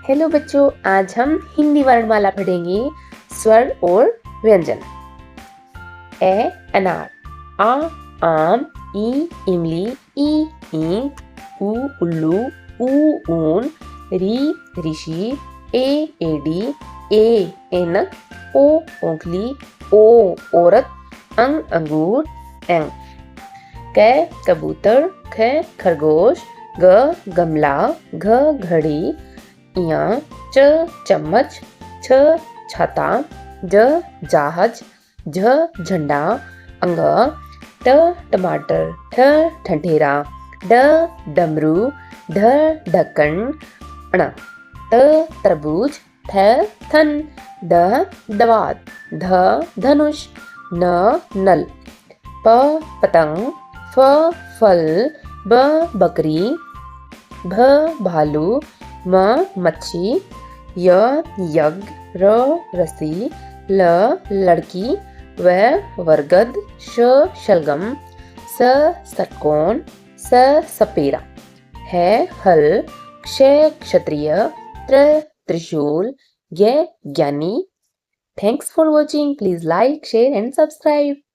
Hello बच्चों, आज हम हिंदी वर्णमाला पढ़ेंगे। स्वर और व्यंजन। ए अनार, आ आम, ई इमली, ई ईंट, उ उल्लू, ऊ ऊन, री ऋषि, ए एडी, ए ऐनक, ओ ओंखली, ओ औरत, अंगूर, एंग। क कबूतर, ख खरगोश, ग गमला, घ घड़ी, या च चम्मच, छ छाता, ज जहाज, झ झंडा, अंग, ट टमाटर, ठ ठठेरा, ड डमरू, ढ ढक्कन, ण त तरबूज, थ थन, द दवात, ध धनुष, न नल, प पतंग, फ फल, ब बकरी, भ भालू, म मच्छी, य यज्ञ, र रस्सी, ल लड़की, व वरगद, श शलगम, स षटकोण, स सपेरा, है हल, क्ष क्षत्रिय, त्र त्रिशूल, ज्ञ ज्ञानी। Thanks for watching. Please like, share and subscribe.